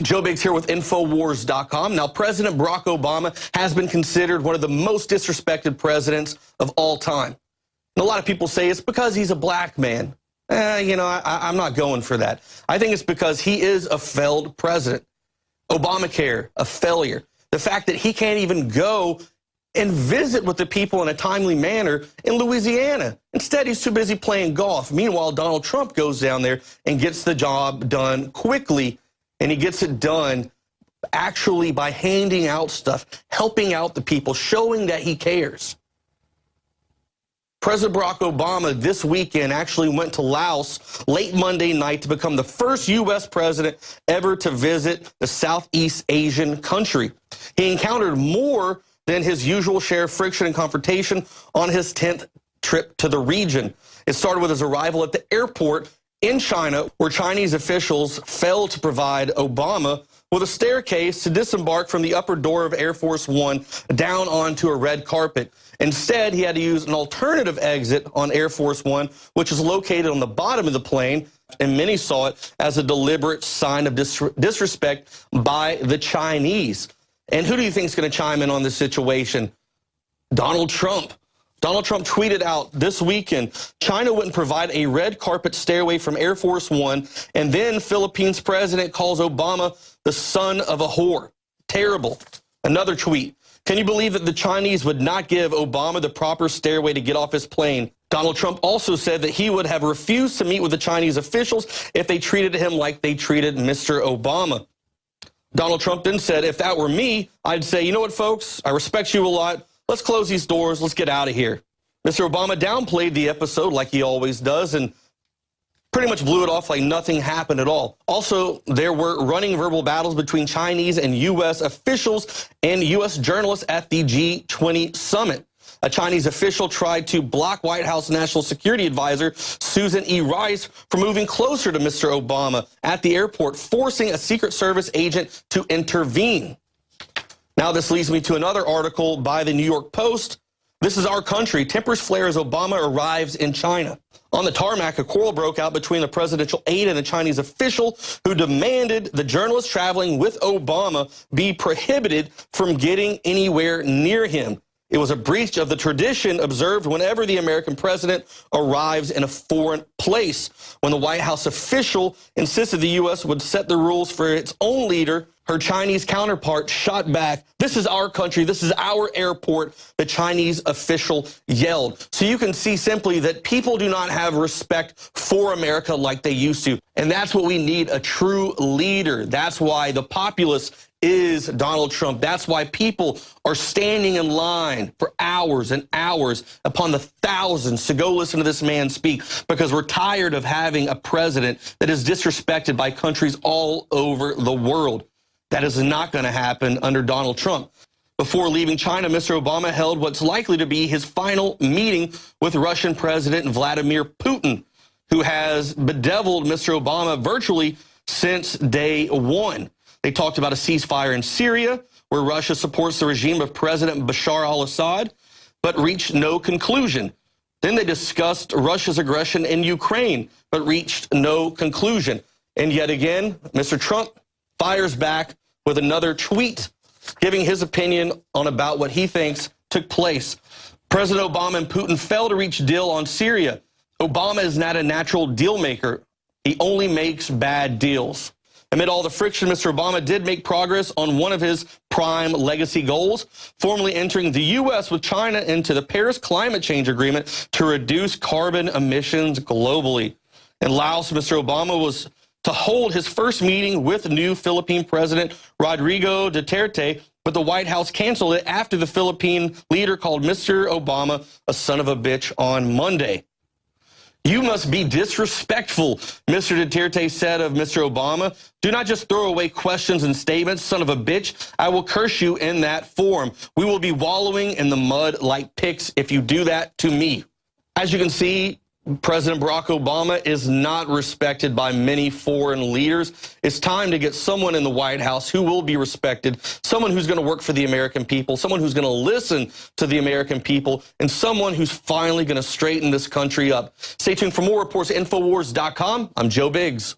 Joe Biggs here with Infowars.com. Now, President Barack Obama has been considered one of the most disrespected presidents of all time. And a lot of people say it's because he's a black man. I'm not going for that. I think it's because he is a failed president. Obamacare, a failure. The fact that he can't even go and visit with the people in a timely manner in Louisiana. Instead, he's too busy playing golf. Meanwhile, Donald Trump goes down there and gets the job done quickly, and he gets it done actually by handing out stuff, helping out the people, showing that he cares. President Barack Obama this weekend actually went to Laos late Monday night to become the first U.S. president ever to visit the Southeast Asian country. He encountered more than his usual share of friction and confrontation on his 10th trip to the region. It started with his arrival at the airport in China, where Chinese officials failed to provide Obama with a staircase to disembark from the upper door of Air Force One down onto a red carpet. Instead, he had to use an alternative exit on Air Force One, which is located on the bottom of the plane, and many saw it as a deliberate sign of disrespect by the Chinese. And who do you think is going to chime in on this situation? Donald Trump. Donald Trump tweeted out this weekend, China wouldn't provide a red carpet stairway from Air Force One, and then Philippines president calls Obama the son of a whore. Terrible. Another tweet. Can you believe that the Chinese would not give Obama the proper stairway to get off his plane? Donald Trump also said that he would have refused to meet with the Chinese officials if they treated him like they treated Mr. Obama. Donald Trump then said, if that were me, I'd say, you know what, folks, I respect you a lot. Let's close these doors. Let's get out of here. Mr. Obama downplayed the episode like he always does and pretty much blew it off like nothing happened at all. Also, there were running verbal battles between Chinese and U.S. officials and U.S. journalists at the G20 summit. A Chinese official tried to block White House National Security Advisor Susan E. Rice from moving closer to Mr. Obama at the airport, forcing a Secret Service agent to intervene. Now this leads me to another article by the New York Post. This is our country. Tempers flare as Obama arrives in China. On the tarmac, a quarrel broke out between the presidential aide and a Chinese official who demanded the journalist traveling with Obama be prohibited from getting anywhere near him. It was a breach of the tradition observed whenever the American president arrives in a foreign place. When the White House official insisted the U.S. would set the rules for its own leader, her Chinese counterpart shot back, "This is our country, this is our airport," the Chinese official yelled. So you can see simply that people do not have respect for America like they used to. And that's what we need, a true leader. That's why the populace is Donald Trump. That's why people are standing in line for hours and hours upon the thousands to go listen to this man speak, because we're tired of having a president that is disrespected by countries all over the world. That is not going to happen under Donald Trump. Before leaving China, Mr. Obama held what's likely to be his final meeting with Russian President Vladimir Putin, who has bedeviled Mr. Obama virtually since day one. They talked about a ceasefire in Syria, where Russia supports the regime of President Bashar al-Assad, but reached no conclusion. Then they discussed Russia's aggression in Ukraine, but reached no conclusion. And yet again, Mr. Trump fires back with another tweet, giving his opinion on about what he thinks took place. President Obama and Putin failed to reach a deal on Syria. Obama is not a natural deal maker. He only makes bad deals. Amid all the friction, Mr. Obama did make progress on one of his prime legacy goals, formally entering the U.S. with China into the Paris Climate Change Agreement to reduce carbon emissions globally. In Laos, Mr. Obama was to hold his first meeting with new Philippine President Rodrigo Duterte, but the White House canceled it after the Philippine leader called Mr. Obama a son of a bitch on Monday. "You must be disrespectful," Mr. Duterte said of Mr. Obama. "Do not just throw away questions and statements, son of a bitch. I will curse you in that form. We will be wallowing in the mud like pigs if you do that to me." As you can see, President Barack Obama is not respected by many foreign leaders. It's time to get someone in the White House who will be respected, someone who's going to work for the American people, someone who's going to listen to the American people, and someone who's finally going to straighten this country up. Stay tuned for more reports at Infowars.com. I'm Joe Biggs.